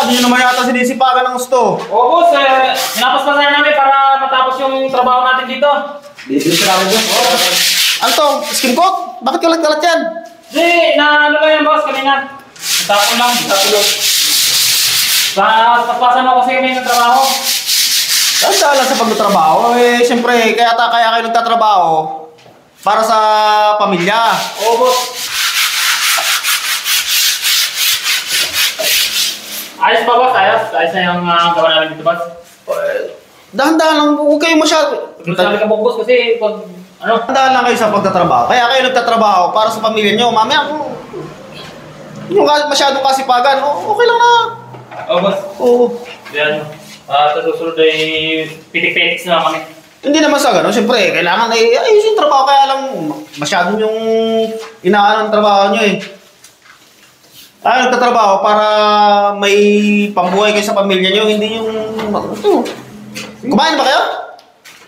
Hindi naman yata sinisipagan ng gusto. Oo, boss. Hinapaspasan namin para matapos yung trabaho natin dito. Dito sa namin, boss. Oo. Ano to? Skim coat? Bakit kalat-kalat yan? Hindi, ano lang yan, boss, kanina. Tapon lang. Paspasan mo kasi kami ng trabaho. Tanda lang sa pagtatrabaho. Eh, siyempre, kaya kayo nagtatrabaho para sa pamilya. Oo, boss. Ayos pa, boss? Ayos na yung gawa namin dito, boss? Dahan-dahan lang, huwag kayo masyado. Sabi ka, boss, kasi pag, Dahan lang kayo sa pagtatrabaho. Kaya kayo nagtatrabaho para sa pamilya nyo. Mamaya, yung masyadong kasipagan, okay lang na. Oo, boss. Oo. Yan. Sa susunod ay pitik-pitik na lang kami. Hindi naman sa gano'n. Siyempre, kailangan ay ayusin yung trabaho. Kaya lang, masyadong yung inaanan ng trabaho nyo eh. Nagtatrabaho para may pambuhay kayo sa pamilya nyo. Hindi yung... Kumain na ba kayo?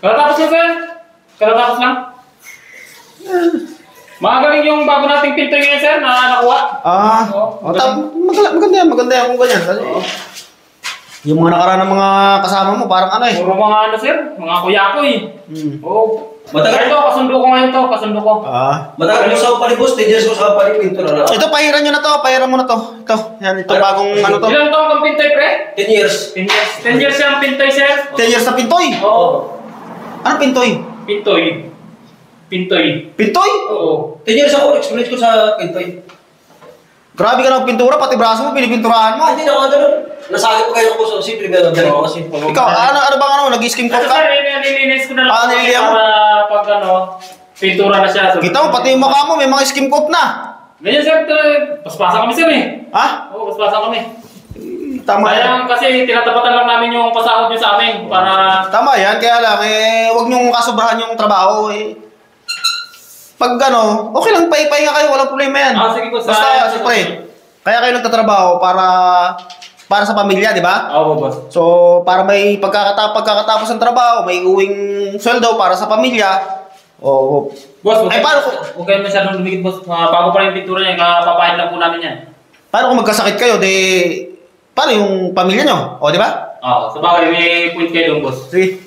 Kalatapos lang, sir. Kalatapos lang. Magaling yung bago nating pinto ngayon, sir, na nakuha. Maganda yan kung ganyan. Yung mga nakaraan ng mga kasama mo, parang ano eh. Puro mga sir, mga kuya ko eh. Oo. Matagal ito, kasundo ko ngayon to, kasundo ko. Matagal mo sa palibos, 10 years mo sa palipinto na lang. Ito, pahiran nyo na to, pahiran mo na to. Ito, yan, ito bagong ano to. Ilan taong kang pintoy, pre? 10 years. 10 years. 10 years yung pintoy, sir. 10 years na pintoy? Oo. Anong pintoy? Pintoy. Pintoy? Oo. 10 years ako, experience ko sa pintoy. Grabe ka ng pintura, pati braso mo, pinipinturahan mo. Hindi na ako ganun. Nasakit ko kayo ko sa simple ganun. Ganun kasi. Ikaw, ano bang nag-skim coat ka? Sir, nililinis ko na lang. Nililihan mo? Para pag pintura na siya. So, Kita mo, pati yung mukha mo, may mga skim coat na. ganyan, sir. Paspasan kami, sir eh. Ha? Oo, paspasan kami. Tama yan. Kaya kasi tinatapatan lang namin yung pasahod nyo sa amin para... Tama yan, kaya lang, huwag niyong kasobrahan yung trabaho eh. Pag okay lang, pahipahinga kayo, walang problema yan. Sige po. Basta, siyempre, kaya kayo nagtatrabaho para sa pamilya, di ba? Oo, boss. So, para may pagkakatapos ng trabaho, may uwing sweldo para sa pamilya. Boss, paano huwag kayo masyadong lumikit, boss. Bago pa rin yung pintura niya, kapapahid lang po namin yan. Paano kung magkasakit kayo, paano yung pamilya nyo? Di ba? Oo, sa bagay, may point kayo doon, boss. Sige.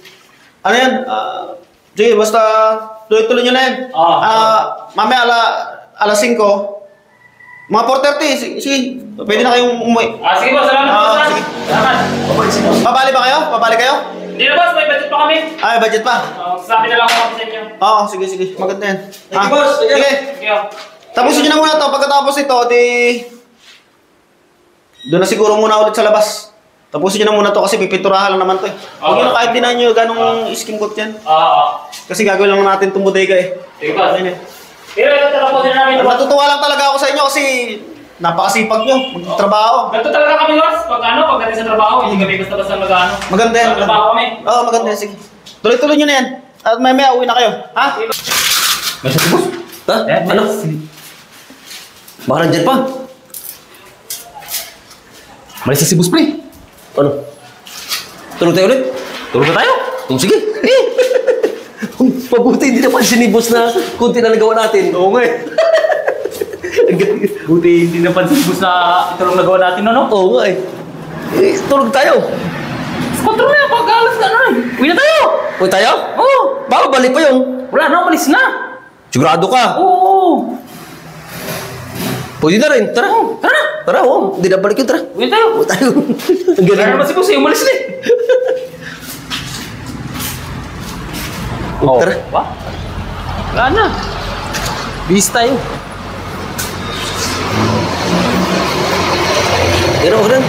Ano yan? Sige, basta tuloy-tuloy nyo na yan. Mamaya alas 5, mga 4:30, sige. Pwede na kayong umuwi. Sige, boss. Salamat, boss. Sige. Salamat. Babali ba kayo? Babali kayo? Hindi na, boss. May budget pa kami. Budget pa? Sabi na lang ako sa inyo. Oo, sige. Maganda yan. Thank you, boss. Sige. Sige. Tapusin nyo na muna to. Pagkatapos ito, doon na siguro muna ulit sa labas. Tapusin nyo na muna to kasi pipinturahan lang naman to eh. Huwag nyo na kahit din nyo ganong skim coat yan. Kasi gagawin lang natin itong bodega eh. Sige, boss. Pero ito tapusin na namin. Natutuwa lang talaga ako sa inyo kasi napakasipag nyo magtrabaho. Ganito talaga kami, boss. Pagdating sa trabaho, hindi kami basta-basta mag-ano. Maganda yan. Trabaho kami. Oo, maganda yan. Sige. Tuloy-tuloy nyo na yan. At may uwi na kayo. Ha? May sa boss? Ha? Ano? Baka nandyan pa. Malis na si boss, pre. Ano? Tulog tayo ulit? Tulog na tayo? Sige. Mabuti hindi napansin ni boss na kunti na nagawa natin. Oo nga eh. Buti hindi napansin boss na ito lang nagawa natin, no? Oo nga eh. Tulog tayo. Kontrol na, pag-alas na na. Uwi na tayo. Uwi tayo? Oo. Baka balik pa yung... Wala na, umalis na. Sigurado ka? Oo. Pwede na rin. Tara. Tara na. Tara, oo. Hindi na balik yun. Tara. Uwi tayo. Uwi tayo. Ang Wala galing. naman si boss eh, umalis na eh. Tara. Wala na. Bis tayo. Yan ako rin.